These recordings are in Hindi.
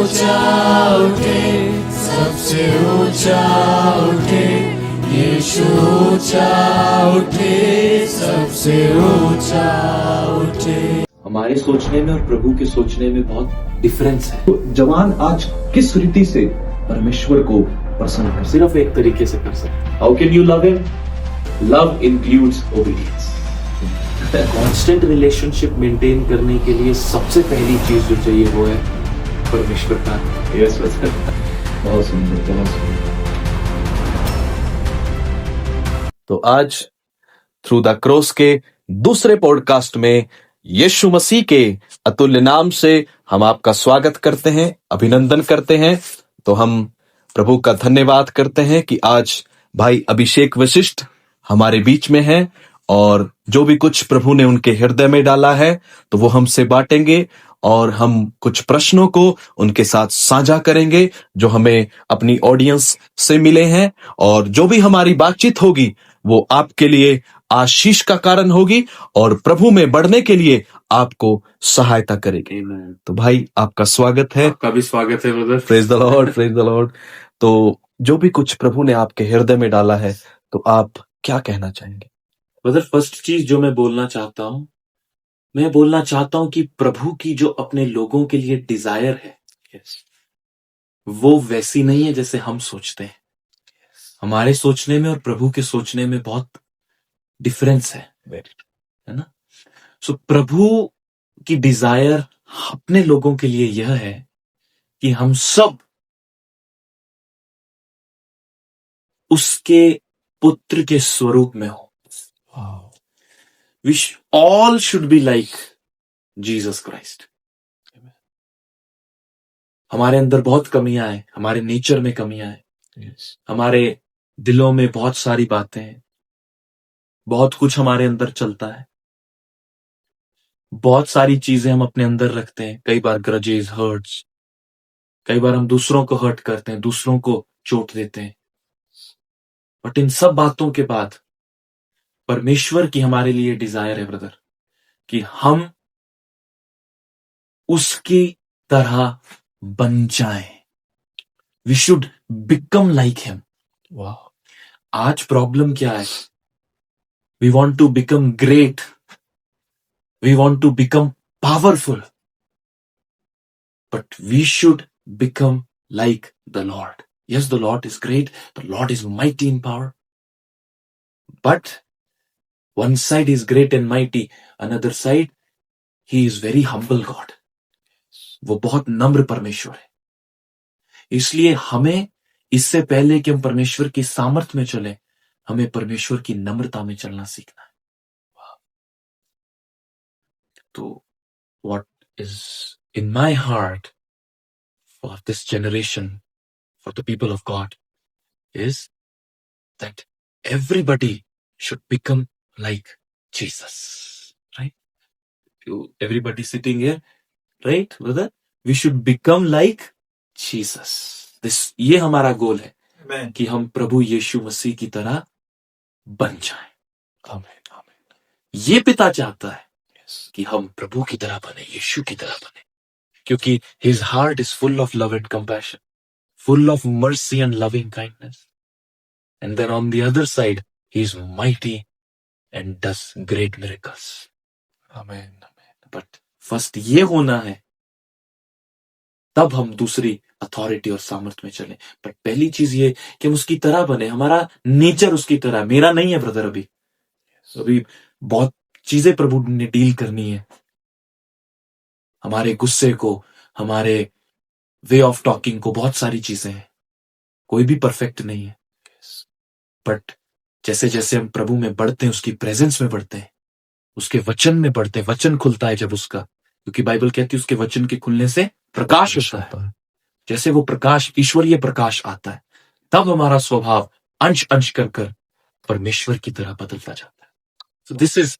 ऊंचा उठे, सबसे ऊंचा उठे, यीशु ऊंचा उठे, सबसे ऊंचा उठे। हमारे सोचने में और प्रभु के सोचने में बहुत डिफरेंस है। तो जवान आज किस रीति से परमेश्वर को प्रसन्न कर सकते? सिर्फ एक तरीके से कर सकते। How can you love him? Love includes obedience. Constant relationship maintain करने के लिए सबसे पहली चीज जो चाहिए वो है परमेश्वर का। यस, बहुत सुंदर, बहुत सुंदर। तो आज थ्रू द क्रॉस के दूसरे पॉडकास्ट में यीशु मसीह के अतुल्य नाम से हम आपका स्वागत करते हैं, अभिनंदन करते हैं। तो हम प्रभु का धन्यवाद करते हैं कि आज भाई अभिषेक वशिष्ठ हमारे बीच में हैं और जो भी कुछ प्रभु ने उनके हृदय में डाला है तो वो हमसे बांटेंगे और हम कुछ प्रश्नों को उनके साथ साझा करेंगे जो हमें अपनी ऑडियंस से मिले हैं, और जो भी हमारी बातचीत होगी वो आपके लिए आशीष का कारण होगी और प्रभु में बढ़ने के लिए आपको सहायता करेगी। तो भाई आपका स्वागत है। आपका भी स्वागत है brother. Praise the Lord, praise the Lord. तो जो भी कुछ प्रभु ने आपके हृदय में डाला है तो आप क्या कहना चाहेंगे? ब्रदर, फर्स्ट चीज जो मैं बोलना चाहता हूं कि प्रभु की जो अपने लोगों के लिए डिजायर है, वो वैसी नहीं है जैसे हम सोचते हैं। हमारे सोचने में और प्रभु के सोचने में बहुत डिफरेंस है ना। सो प्रभु की डिजायर अपने लोगों के लिए यह है कि हम सब उसके पुत्र के स्वरूप में हो। We all should be like Jesus Christ. हमारे अंदर बहुत कमियां हैं, हमारे नेचर में कमियां हैं, हमारे दिलों में बहुत सारी बातें हैं, बहुत कुछ हमारे अंदर चलता है, बहुत सारी चीजें हम अपने अंदर रखते हैं। कई बार ग्रजेस, हर्ट्स, कई बार हम दूसरों को हर्ट करते हैं, दूसरों को चोट देते हैं। बट इन सब बातों के बाद परमेश्वर की हमारे लिए डिजायर है ब्रदर कि हम उसकी तरह बन जाएं। We should become like him. आज प्रॉब्लम क्या है? We want to become great, we want to become powerful, but we should become like the lord. Yes, the lord is great, the lord is mighty in power, but one side is great and mighty, another side he is very humble God. वो बहुत नम्र परमेश्वर है। इसलिए हमें इससे पहले कि हम परमेश्वर की सामर्थ्य में चले, हमें परमेश्वर की नम्रता में चलना सीखना है। तो what is in my heart for this generation, for the people of God, is that everybody should become like Jesus, right? Everybody sitting here, right, brother? We should become like Jesus. ये हमारा गोल है। Amen. कि हम प्रभु यीशु मसीह की तरह बन जाएं। आमीन, आमीन। ये पिता चाहता है कि हम प्रभु की तरह बने, यीशु की तरह बने, क्योंकि his heart is full of love and compassion, full of mercy and loving kindness. And then on the other side, he is mighty and does great miracles. Amen, amen. But first ये होना है, तब हम दूसरी अथॉरिटी और सामर्थ्य में चलें। बट पहली चीज ये कि हम उसकी तरह बने, हमारा नेचर उसकी तरह। मेरा नहीं है ब्रदर, अभी बहुत चीजें प्रभु ने डील करनी है। हमारे गुस्से को, हमारे वे ऑफ टॉकिंग को, बहुत सारी चीजें हैं। कोई भी परफेक्ट नहीं है, बट जैसे जैसे हम प्रभु में बढ़ते हैं, उसकी प्रेजेंस में बढ़ते हैं, उसके वचन में बढ़ते हैं, वचन खुलता है जब उसका, क्योंकि बाइबल कहती है उसके वचन के खुलने से प्रकाश होता है। जैसे वो प्रकाश, ईश्वरीय प्रकाश आता है, तब हमारा स्वभाव अंश अंश कर कर परमेश्वर की तरह बदलता जाता है। So this is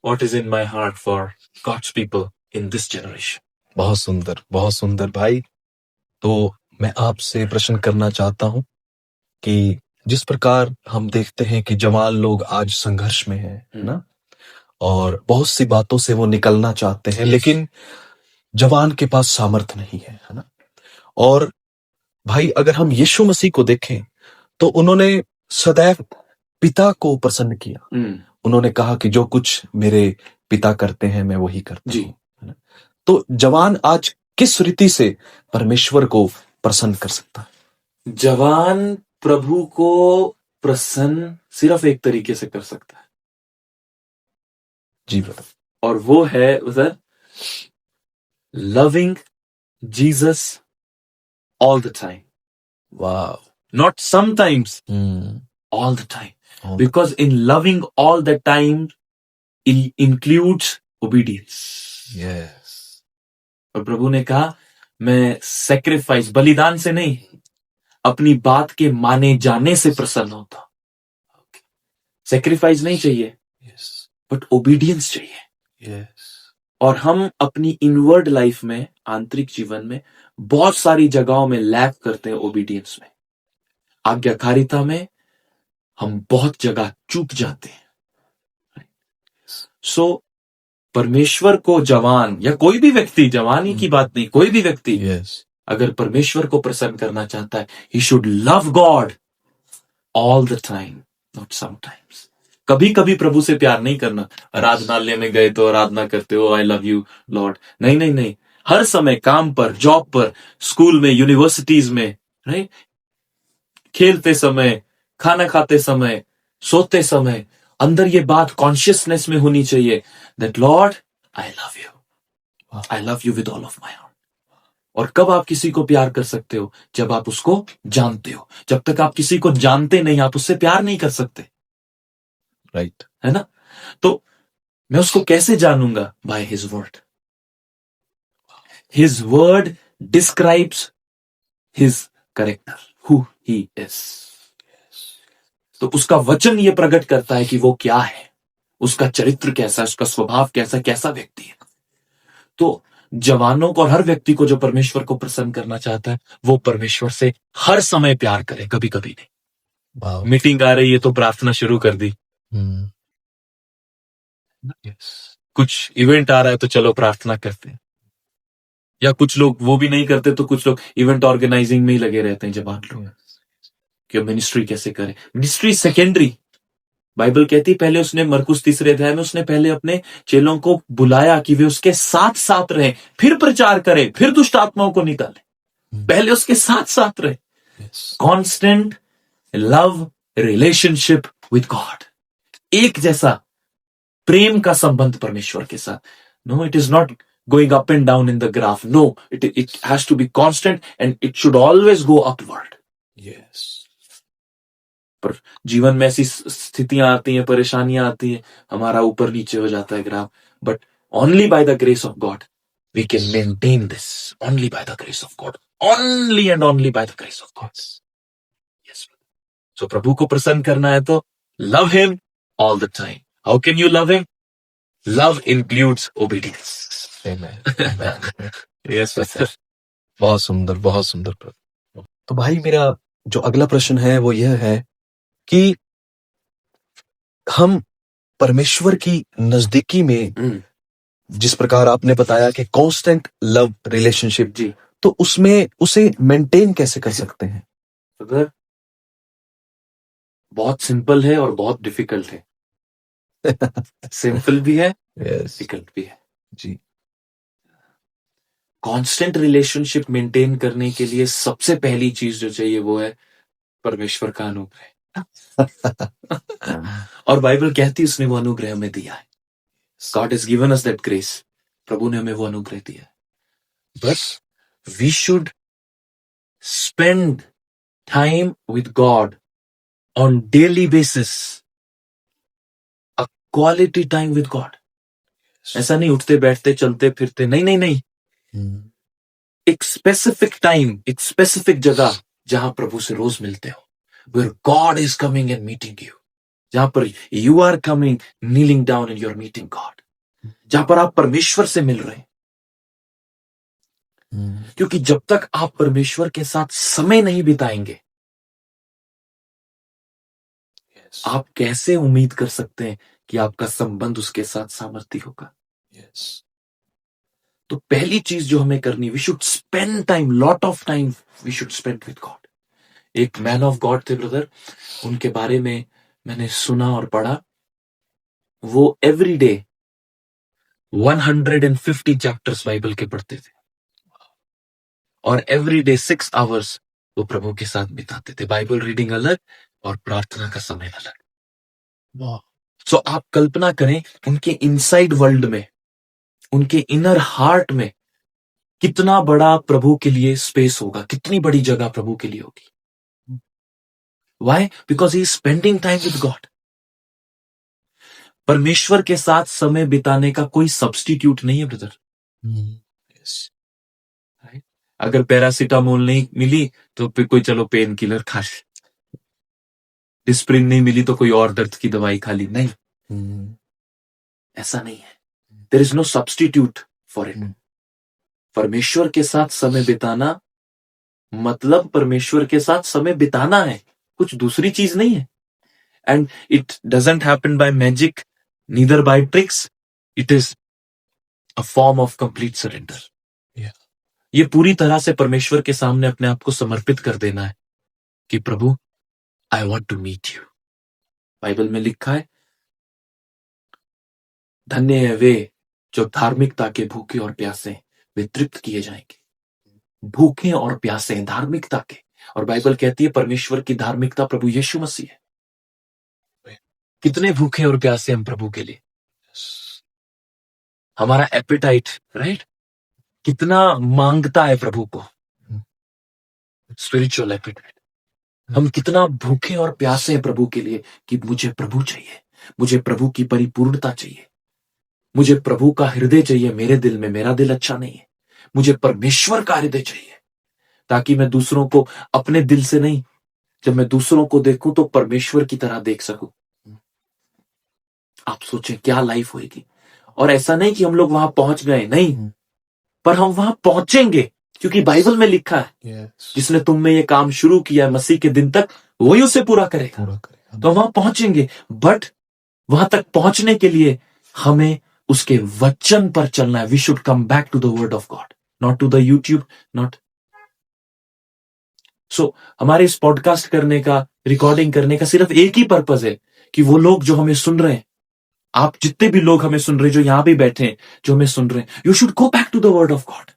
what is in my heart for God's people in this generation. बहुत सुंदर, बहुत सुंदर भाई। तो मैं आपसे प्रश्न करना चाहता हूं कि जिस प्रकार हम देखते हैं कि जवान लोग आज संघर्ष में हैं ना, और बहुत सी बातों से वो निकलना चाहते हैं, लेकिन जवान के पास सामर्थ नहीं है ना, और भाई अगर हम यीशु मसीह को देखें तो उन्होंने सदैव पिता को प्रसन्न किया। उन्होंने कहा कि जो कुछ मेरे पिता करते हैं मैं वही करता जी। हूं, है ना? तो जवान आज किस रीति से परमेश्वर को प्रसन्न कर सकता है? जवान प्रभु को प्रसन्न सिर्फ एक तरीके से कर सकता है, जी ब्रदर। और वो है उधर loving Jesus all the time, वाह। Not sometimes, all the time. Because in loving all the time, it includes obedience. Yes. और प्रभु ने कहा मैं सैक्रिफाइस, बलिदान से नहीं, अपनी बात के माने जाने से प्रसन्न होता हूं। सैक्रिफाइस नहीं चाहिए, बट ओबीडियंस चाहिए। यस। और हम अपनी इनवर्ड लाइफ में, आंतरिक जीवन में बहुत सारी जगहों में लैक करते हैं ओबीडियंस में, आज्ञाकारिता में हम बहुत जगह चूक जाते हैं। सो परमेश्वर को जवान या कोई भी व्यक्ति, जवान ही की बात नहीं, कोई भी व्यक्ति अगर परमेश्वर को प्रसन्न करना चाहता है, he should love God all the time, not sometimes. कभी कभी प्रभु से प्यार नहीं करना, आराधनालय में गए तो आराधना करते हो, आई लव यू लॉर्ड, नहीं नहीं नहीं, हर समय काम पर, जॉब पर, स्कूल में, यूनिवर्सिटीज में, राइट, खेलते समय, खाना खाते समय, सोते समय, अंदर ये बात कॉन्शियसनेस में होनी चाहिए that Lord I love you with all of my heart. और कब आप किसी को प्यार कर सकते हो? जब आप उसको जानते हो। जब तक आप किसी को जानते नहीं, आप उससे प्यार नहीं कर सकते, राइट, है ना? तो मैं उसको कैसे जानूंगा? By his word. His word describes his character, who he is. तो उसका वचन ये प्रकट करता है कि वो क्या है, उसका चरित्र कैसा है, उसका स्वभाव कैसा है, कैसा व्यक्ति है। तो जवानों को और हर व्यक्ति को जो परमेश्वर को प्रसन्न करना चाहता है, वो परमेश्वर से हर समय प्यार करे, कभी कभी नहीं। मीटिंग आ रही है तो प्रार्थना शुरू कर दी, कुछ इवेंट आ रहा है तो चलो प्रार्थना करते हैं, या कुछ लोग वो भी नहीं करते, तो कुछ लोग इवेंट ऑर्गेनाइजिंग में ही लगे रहते हैं जवान लोग, कि मिनिस्ट्री कैसे करें। Ministry secondary. बाइबल कहती है, पहले उसने मरकुस 3 अध्याय में उसने पहले अपने चेलों को बुलाया कि वे उसके साथ साथ रहे, फिर प्रचार करें, फिर दुष्ट आत्माओं को निकाले। पहले उसके साथ साथ रहे। Constant love relationship with God, एक जैसा प्रेम का संबंध परमेश्वर के साथ। No, it is not going up and down in the graph. No, it has to be constant and it should always go upward. Yes. पर जीवन में ऐसी स्थितियां आती हैं, परेशानियां आती हैं, हमारा ऊपर नीचे हो जाता है graph, but only by the grace of God we can maintain this. Only by the grace of God. Only and only by the grace of God. Yes. So प्रभु को प्रसन्न करना है तो love him all the time. How can you love him? Love includes obedience. Yes, बहुत सुंदर, बहुत सुंदर। तो भाई मेरा जो अगला प्रश्न है वो यह है कि हम परमेश्वर की नजदीकी में, जिस प्रकार आपने बताया कि कांस्टेंट लव रिलेशनशिप, जी, तो उसमें उसे मेंटेन कैसे कर सकते हैं? अगर बहुत सिंपल है और बहुत डिफिकल्ट है। सिंपल भी है, डिफिकल्ट भी है। जी। कांस्टेंट रिलेशनशिप मेंटेन करने के लिए सबसे पहली चीज जो चाहिए वो है परमेश्वर का अनुग्रह। और बाइबल कहती है उसने वो अनुग्रह हमें दिया है। God has given us that grace. प्रभु ने हमें वो अनुग्रह दिया है। But we should spend time with God on daily basis. A quality time with God. ऐसा नहीं उठते बैठते चलते फिरते, नहीं नहीं नहीं। एक स्पेसिफिक टाइम, एक स्पेसिफिक जगह जहां प्रभु से रोज मिलते हो, where God is coming and meeting you, जहां पर you are coming, kneeling down and you're meeting God, जहां पर आप परमेश्वर से मिल रहे हैं। क्योंकि जब तक आप परमेश्वर के साथ समय नहीं बिताएंगे, आप कैसे उम्मीद कर सकते हैं कि आपका संबंध उसके साथ सामर्थ्य होगा? तो पहली चीज जो हमें करनी, we should spend time, lot of time we should spend with God. एक मैन ऑफ गॉड थे ब्रदर, उनके बारे में मैंने सुना और पढ़ा। वो एवरी डे 150 चैप्टर्स बाइबल के पढ़ते थे और एवरी डे 6 आवर्स वो प्रभु के साथ बिताते थे। बाइबल रीडिंग अलग और प्रार्थना का समय अलग। सो आप कल्पना करें उनके इनसाइड वर्ल्ड में, उनके इनर हार्ट में कितना बड़ा प्रभु के लिए स्पेस होगा, कितनी बड़ी जगह प्रभु के लिए होगी। Why? Because he is spending time with God. परमेश्वर के साथ समय बिताने का कोई सब्स्टिट्यूट नहीं है ब्रदर। Right? अगर पैरासिटामोल नहीं मिली तो फिर कोई चलो पेन किलर खा ले, डिस्प्रिन नहीं मिली तो कोई और दर्द की दवाई खा ली, नहीं, ऐसा नहीं है। There is no substitute for it. परमेश्वर के साथ समय बिताना मतलब परमेश्वर के साथ समय बिताना है, कुछ दूसरी चीज नहीं है। And it doesn't happen by magic, neither by tricks, it is a form of complete surrender. ये पूरी तरह से परमेश्वर के सामने अपने आप को समर्पित कर देना है कि प्रभु I want to meet you. Bible में लिखा है, धन्य है वे जो धार्मिकता के भूखे और प्यासे, वे तृप्त किए जाएंगे। भूखे और प्यासे हैं धार्मिकता के, और बाइबल कहती है परमेश्वर की धार्मिकता प्रभु यीशु मसीह है। कितने भूखे और प्यासे हम प्रभु के लिए, हमारा एपेटाइट, राइट, कितना मांगता है प्रभु को, स्पिरिचुअल एपेटाइट। हम कितना भूखे और प्यासे हैं प्रभु के लिए कि मुझे प्रभु चाहिए, मुझे प्रभु की परिपूर्णता चाहिए, मुझे प्रभु का हृदय चाहिए मेरे दिल में। मेरा दिल अच्छा नहीं है, मुझे परमेश्वर का हृदय चाहिए, ताकि मैं दूसरों को अपने दिल से नहीं, जब मैं दूसरों को देखूं तो परमेश्वर की तरह देख सकूं। आप सोचें क्या लाइफ होगी। और ऐसा नहीं कि हम लोग वहां पहुंच गए, नहीं, पर हम वहां पहुंचेंगे, क्योंकि बाइबल में लिखा है जिसने तुम में ये काम शुरू किया है मसीह के दिन तक वही उसे पूरा करेगा। तो हम वहां पहुंचेंगे, बट वहां तक पहुंचने के लिए हमें उसके वचन पर चलना है। We should come back to the word of God, not to the YouTube, not. So हमारे इस पॉडकास्ट करने का, रिकॉर्डिंग करने का सिर्फ एक ही पर्पज है कि वो लोग जो हमें सुन रहे हैं, आप जितने भी लोग हमें सुन रहे हैं, जो यहां भी बैठे हैं, जो हमें सुन रहे हैं, you should go back to the word of God.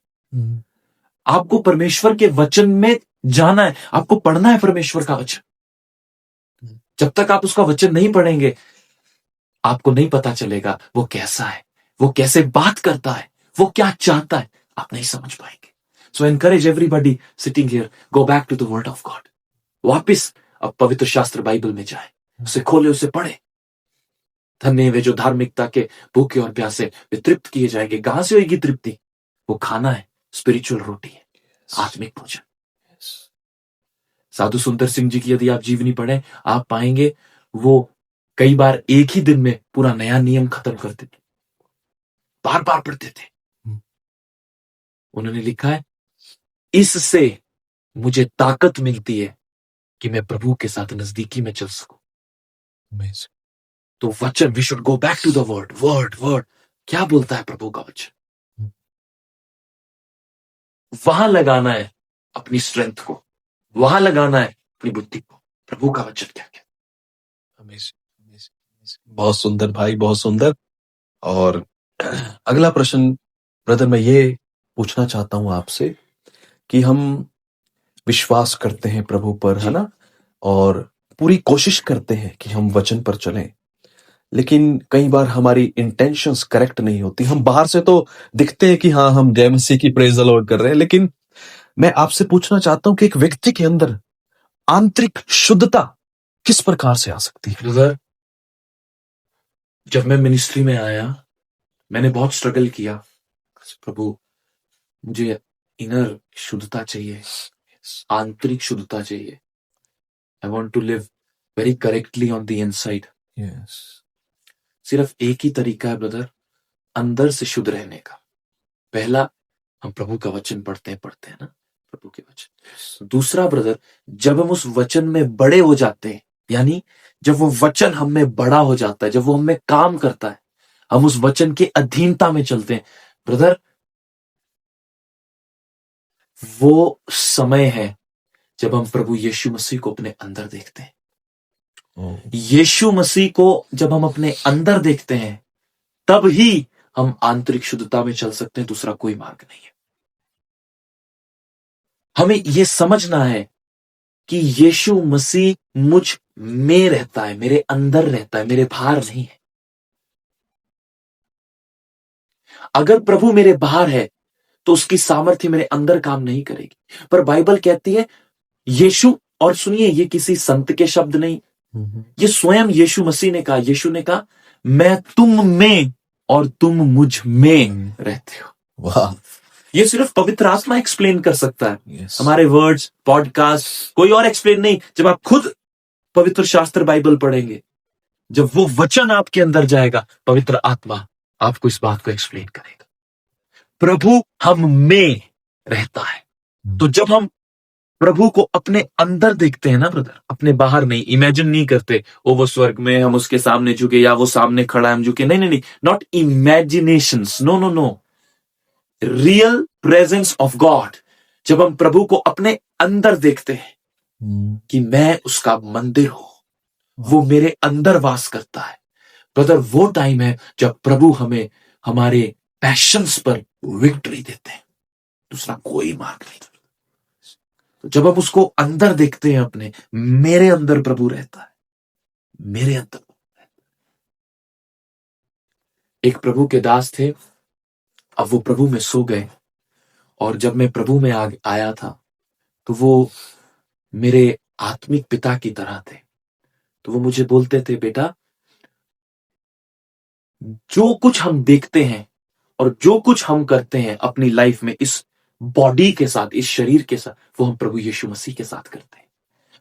आपको परमेश्वर के वचन में जाना है, आपको पढ़ना है परमेश्वर का वचन। जब तक आप उसका वचन नहीं पढ़ेंगे, आपको नहीं पता चलेगा वो कैसा है, वो कैसे बात करता है, वो क्या चाहता है, आप नहीं समझ पाएंगे। So encourage everybody sitting here, go back to the word of God. वापिस अब पवित्र शास्त्र बाइबल में जाए, उसे खोले, उसे पढ़े। धन्य वे जो धार्मिकता के भूखे और प्यासे, वे तृप्त किए जाएंगे। कहां से होगी तृप्ति? वो खाना है, स्पिरिचुअल रोटी है, आत्मिक भोजन। साधु सुंदर सिंह जी की यदि आप जीवनी पढ़ें, आप पाएंगे वो कई बार एक ही दिन में पूरा नया नियम खत्म करते थे, बार बार पढ़ते थे। उन्होंने लिखा है, इससे मुझे ताकत मिलती है कि मैं प्रभु के साथ नजदीकी में चल सकूं। तो वचन, we should go back to the word. Word word क्या बोलता है प्रभु का वचन, वहां लगाना है अपनी स्ट्रेंथ को, वहां लगाना है अपनी बुद्धि को। प्रभु का वचन क्या क्या। बहुत सुंदर भाई, बहुत सुंदर। और अगला प्रश्न ब्रदर मैं ये पूछना चाहता हूं आपसे कि हम विश्वास करते हैं प्रभु पर, है ना, और पूरी कोशिश करते हैं कि हम वचन पर चलें, लेकिन कई बार हमारी इंटेंशंस करेक्ट नहीं होती। हम बाहर से तो दिखते हैं कि हाँ हम जय मसीह की प्रेज द लॉर्ड कर रहे हैं, लेकिन मैं आपसे पूछना चाहता हूं कि एक व्यक्ति के अंदर आंतरिक शुद्धता किस प्रकार से आ सकती है? ब्रदर, जब मैं मिनिस्ट्री में आया, मैंने बहुत स्ट्रगल किया। प्रभु, मुझे इनर शुद्धता चाहिए, आंतरिक शुद्धता चाहिए। I want to live very correctly on the inside. सिर्फ एक ही तरीका है ब्रदर, अंदर से शुद्ध रहने का। पहला, हम प्रभु का वचन पढ़ते हैं ना, प्रभु के वचन। दूसरा ब्रदर, जब हम उस वचन में बड़े हो जाते हैं, यानी जब वो वचन हम में बड़ा हो जाता है, जब वो हम में काम करता है, हम उस वचन के अधीनता में चलते हैं। ब्रदर, वो समय है जब हम प्रभु यीशु मसीह को अपने अंदर देखते हैं। यीशु मसीह को जब हम अपने अंदर देखते हैं, तब ही हम आंतरिक शुद्धता में चल सकते हैं, दूसरा कोई मार्ग नहीं है। हमें यह समझना है कि यीशु मसीह मुझ में रहता है, मेरे अंदर रहता है, मेरे बाहर नहीं है। अगर प्रभु मेरे बाहर है तो उसकी सामर्थ्य मेरे अंदर काम नहीं करेगी। पर बाइबल कहती है यीशु, और सुनिए, ये किसी संत के शब्द नहीं, ये स्वयं यीशु मसीह ने कहा। यीशु ने कहा, मैं तुम में और तुम मुझ में रहते हो। वाह, ये सिर्फ पवित्र आत्मा एक्सप्लेन कर सकता है। Yes. हमारे वर्ड्स, पॉडकास्ट, कोई और एक्सप्लेन नहीं। जब आप खुद पवित्र शास्त्र बाइबल पढ़ेंगे, जब वो वचन आपके अंदर जाएगा, पवित्र आत्मा आपको इस बात को एक्सप्लेन करेगा। प्रभु हम में रहता है। तो जब हम प्रभु को अपने अंदर देखते हैं ना ब्रदर, अपने बाहर नहीं, इमेजिन नहीं करते ओ वो स्वर्ग में हम उसके सामने झुके, या वो सामने खड़ा है हम झुके, नहीं नहीं नहीं, not imaginations, no no no, real presence of God. जब हम प्रभु को अपने अंदर देखते हैं कि मैं उसका मंदिर हूं, वो मेरे अंदर वास करता है, ब्रदर, वो टाइम है जब प्रभु हमें हमारे पैशंस पर विक्ट्री देते हैं, दूसरा कोई मार्ग नहीं। तो जब हम उसको अंदर देखते हैं अपने, मेरे अंदर प्रभु रहता है, मेरे अंदर। एक प्रभु के दास थे, अब वो प्रभु में सो गए, और जब मैं प्रभु में आया था तो वो मेरे आत्मिक पिता की तरह थे। तो वो मुझे बोलते थे, बेटा, जो कुछ हम देखते हैं और जो कुछ हम करते हैं अपनी लाइफ में, इस बॉडी के साथ, इस शरीर के साथ, वो हम प्रभु यीशु मसीह के साथ करते हैं,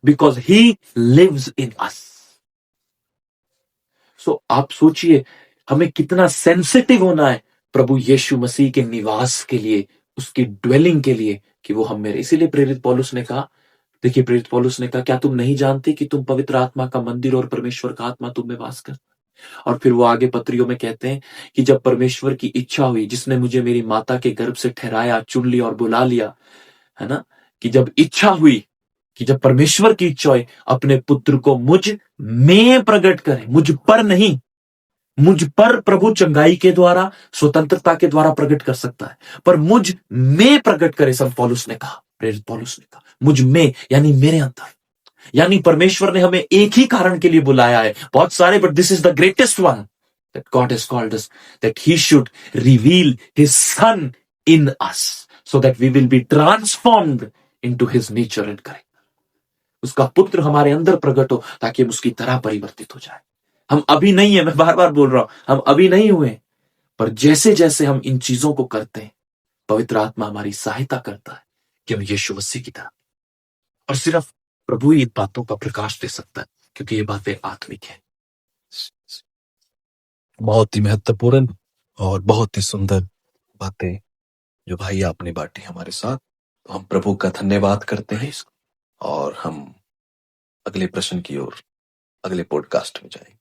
बिकॉज ही लिव्स इन अस। सो आप सोचिए हमें कितना सेंसिटिव होना है प्रभु यीशु मसीह के निवास के लिए, उसकी ड्वेलिंग के लिए, कि वो हम मेरे। इसीलिए प्रेरित पौलुस ने कहा, देखिए, प्रेरित पौलुस ने कहा, क्या तुम नहीं जानते कि तुम पवित्र आत्मा का मंदिर और परमेश्वर का आत्मा तुम में वास करता है। और फिर वो आगे पत्रियों में कहते हैं कि जब परमेश्वर की इच्छा हुई, जिसने मुझे मेरी माता के गर्भ से ठहराया, चुन लिया और बुला लिया, है ना, कि जब इच्छा हुई, कि जब परमेश्वर की इच्छा हुई, अपने पुत्र को मुझ में प्रकट करे, मुझ पर नहीं, मुझ पर प्रभु चंगाई के द्वारा, स्वतंत्रता के द्वारा प्रकट कर सकता है, पर मुझ में प्रकट करे। संत पौलुस ने कहा, प्रेरित पौलुस ने कहा, मुझ में, यानी मेरे अंदर। यानी परमेश्वर ने हमें एक ही कारण के लिए बुलाया है, बहुत सारे, but this is the greatest one, that God has called us, that he should reveal his son in us, so that we will be transformed into his nature and character. उसका पुत्र हमारे अंदर प्रकट हो, ताकि हम उसकी तरह परिवर्तित हो जाए। हम अभी नहीं है, मैं बार बार बोल रहा हूं, हम अभी नहीं हुए, पर जैसे जैसे हम इन चीजों को करते हैं, पवित्र आत्मा हमारी सहायता करता है कि हम यीशु मसीह की तरह। और सिर्फ प्रभु ही इन बातों का प्रकाश दे सकता है, क्योंकि ये बातें आत्मिक है। बहुत ही महत्वपूर्ण और बहुत ही सुंदर बातें जो भाई आपने बांटी हमारे साथ। तो हम प्रभु का धन्यवाद करते हैं और हम अगले प्रश्न की ओर अगले पॉडकास्ट में जाएंगे।